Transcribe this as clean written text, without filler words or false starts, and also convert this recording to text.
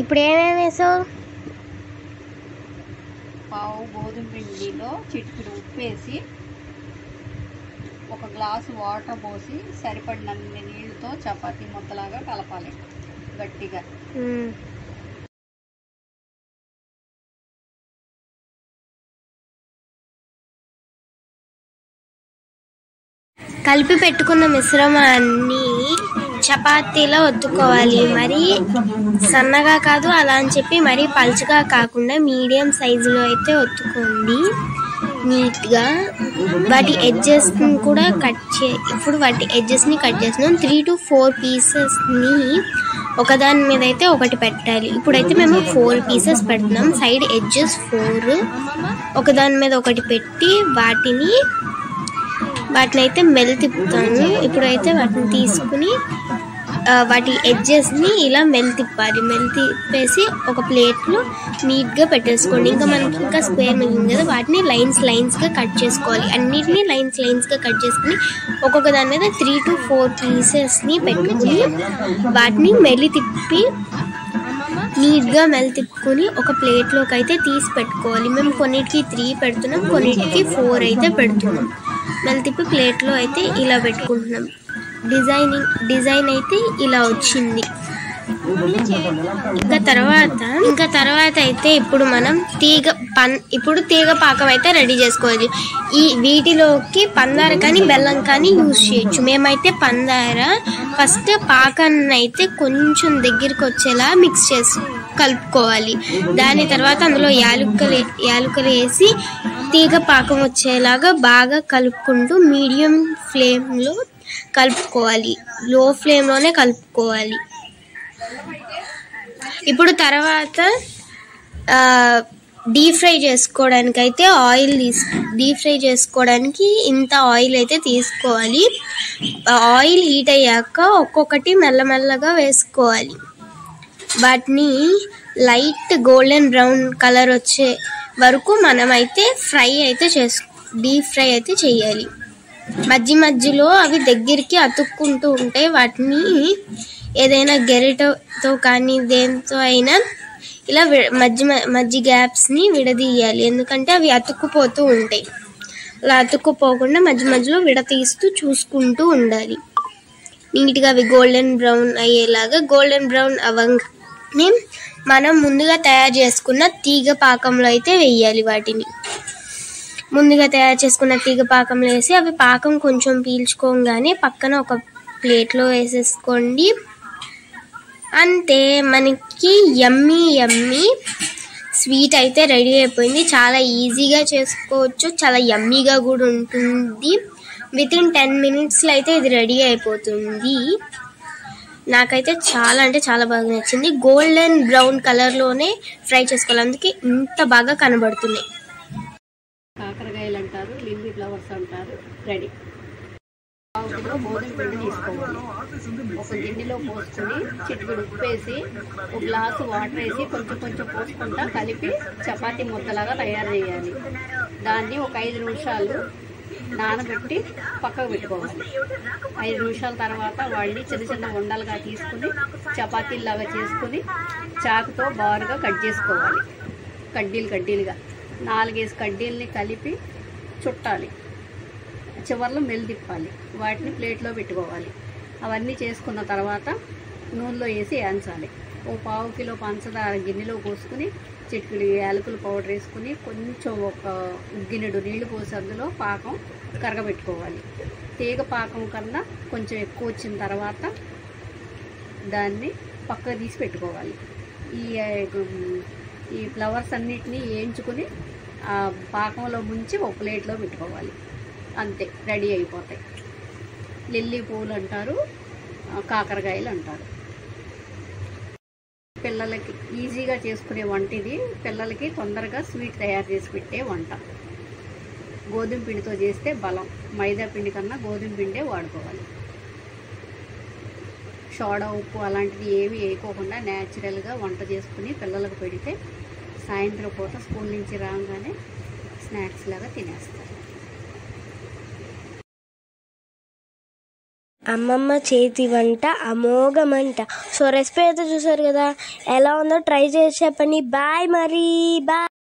ఇప్పుడు ఏమేమి వేసావు? పావు గోధుమ పిండిలో చిటికెడు ఉప్పు వేసి ఒక గ్లాసు వాటర్ పోసి సరిపడినన్ని నీళ్ళతో చపాతీ ముద్దలాగా కలపాలి గట్టిగా. కలిపి పెట్టుకున్న మిశ్రమాన్ని చపాతీలో ఒత్తుకోవాలి. మరి సన్నగా కాదు, అలా అని చెప్పి మరీ పలుచగా కాకుండా మీడియం సైజులో అయితే ఒత్తుకోండి నీట్గా. వాటి ఎడ్జెస్ని కూడా ఇప్పుడు వాటి ఎడ్జెస్ని కట్ చేస్తున్నాం. 3 to 4 పీసెస్ని ఒకదాని మీద అయితే ఒకటి పెట్టాలి. ఇప్పుడైతే మేము 4 పీసెస్ పెడుతున్నాం. సైడ్ ఎడ్జెస్ 4 ఒకదాని మీద ఒకటి పెట్టి వాటిని అయితే మెల్ తిప్పుతాను. ఇప్పుడైతే వాటిని తీసుకుని వాటి ఎడ్జెస్ని ఇలా మెల్ తిప్పాలి. మెల్ తిప్పేసి ఒక ప్లేట్లో నీట్గా పెట్టేసుకోండి. ఇంకా మనకి ఇంకా స్క్వేర్ మిగిలింది కదా, వాటిని లైన్స్గా కట్ చేసుకోవాలి. అన్నిటినీ లైన్స్గా కట్ చేసుకుని ఒక్కొక్క దాని మీద 3 to 4 పీసెస్ని పెట్టుకుని వాటిని మెల్లి తిప్పి నీట్గా మెల్ తిప్పుకొని ఒక ప్లేట్లోకి అయితే తీసి పెట్టుకోవాలి. మేము కొన్నిటికి 3 పెడుతున్నాం, కొన్నిటికి 4 అయితే పెడుతున్నాం. మెల్ తిప్పి ప్లేట్లో అయితే ఇలా పెట్టుకుంటున్నాం. డిజైన్ అయితే ఇలా వచ్చింది. ఇంకా తర్వాత అయితే ఇప్పుడు మనం తీగ పాకం అయితే రెడీ చేసుకోవాలి. వీటిలోకి పందార కానీ బెల్లం కానీ యూజ్ చేయొచ్చు. మేమైతే పందార ఫస్ట్ పాకాన్ని అయితే కొంచెం దగ్గరికి వచ్చేలా మిక్స్ చేసి కలుపుకోవాలి. దాని తర్వాత అందులో యాలకులు వేసి తీగ పాకం వచ్చేలాగా బాగా కలుపుకుంటూ మీడియం ఫ్లేమ్లో కలుపుకోవాలి. లో ఫ్లేమ్లోనే కలుపుకోవాలి. ఇప్పుడు తర్వాత డీప్ ఫ్రై చేసుకోవడానికి అయితే డీప్ ఫ్రై చేసుకోవడానికి ఇంత ఆయిల్ అయితే తీసుకోవాలి. ఆయిల్ హీట్ అయ్యాక ఒక్కొక్కటి మెల్లమెల్లగా వేసుకోవాలి. వాటిని లైట్ గోల్డెన్ బ్రౌన్ కలర్ వచ్చే వరకు మనమైతే డీప్ ఫ్రై అయితే చేయాలి. మధ్యలో అవి దగ్గరికి అతుక్కుంటూ ఉంటాయి. వాటిని ఏదైనా గెరిటతో కానీ దేంతో అయినా ఇలా మధ్య గ్యాప్స్ని విడదీయాలి. ఎందుకంటే అవి అతుక్కుపోతూ ఉంటాయి. అలా అతుక్కుపోకుండా మధ్యలో విడతీస్తూ చూసుకుంటూ ఉండాలి. నీట్గా అవి గోల్డెన్ బ్రౌన్ అయ్యేలాగా. గోల్డెన్ బ్రౌన్ అవ్వగానే మనం ముందుగా తయారు చేసుకున్న తీగ పాకంలో అయితే వేయాలి. వాటిని ముందుగా తయారు చేసుకున్న తీగ పాకంలో వేసి అవి పాకం కొంచెం పీల్చుకోగానే పక్కన ఒక ప్లేట్లో వేసేసుకోండి. అంతే, మనకి యమ్మీ స్వీట్ అయితే రెడీ అయిపోయింది. చాలా ఈజీగా చేసుకోవచ్చు, చాలా యమ్మీగా కూడా ఉంటుంది. వితిన్ 10 minutesలో అయితే ఇది రెడీ అయిపోతుంది. నాకైతే చాలా అంటే చాలా బాగా నచ్చింది. గోల్డెన్ బ్రౌన్ కలర్లోనే ఫ్రై చేసుకోవాలి, అందుకే ఇంత బాగా కనబడుతున్నాయి. కాకరకాయలు అంటారు, లిల్లీ ఫ్లవర్స్ అంటారు. రెడీ. గోధుమ పిండి తీసుకోవాలి. ఒక గిన్నెలో పోసుకొని చిటికెడు ఉప్పు వేసి ఒక గ్లాసు వాటర్ వేసి కొంచెం పోసుకుంటా కలిపి చపాతీ ముద్దలాగా తయారు చేయాలి. దాన్ని ఒక 5 నిమిషాలు నానబెట్టి పక్కకు పెట్టుకోవాలి. 5 నిమిషాల తర్వాత వాడిని చిన్న ఉండలుగా తీసుకుని చపాతీలాగా చేసుకుని చాకుతో బారుగా కట్ చేసుకోవాలి. కడ్డీలుగా 4-5 కడ్డీలని కలిపి చుట్టాలి. చివర్లో మెల్లి తిప్పాలి. వాటిని ప్లేట్లో పెట్టుకోవాలి. అవన్నీ చేసుకున్న తర్వాత నూనెలో వేసి వేయించాలి. ఓ 1/2 కిలో పంచదార గిన్నెలో పోసుకుని చిటికెడు యాలకుల పౌడర్ వేసుకుని కొంచెం ఒక గిన్నెడు నీళ్లు పోసి అందులో పాకం కరగబెట్టుకోవాలి. తీగ పాకం కన్నా కొంచెం ఎక్కువ వచ్చిన తర్వాత దాన్ని పక్కకు తీసి పెట్టుకోవాలి. ఈ ఫ్లవర్స్ అన్నిటినీ వేయించుకుని ఆ పాకంలో ముంచి ఒక ప్లేట్లో పెట్టుకోవాలి. అంతే, రెడీ అయిపోతాయి. లిల్లీ పూలు అంటారు, కాకరకాయలు అంటారు. పిల్లలకి ఈజీగా చేసుకునే వంట ఇది. పిల్లలకి తొందరగా స్వీట్ తయారు చేసి పెట్టే వంట. గోధుమ పిండితో చేస్తే బలం. మైదా పిండి కన్నా గోధుమ పిండే వాడుకోవాలి. సోడా ఉప్పు అలాంటిది ఏమి వేయకోకుండా న్యాచురల్గా వంట చేసుకుని పిల్లలకు పెడితే సాయంత్రం పూట స్కూల్ నుంచి రాగానే స్నాక్స్ లాగా తినేస్తారు. అమ్మమ్మ చేతి వంట అమోఘమంట. సో రెసిపీ అయితే చూసారు కదా, ఎలా ఉందో ట్రై చేసి చెప్పండి. బాయ్ మరి, బాయ్.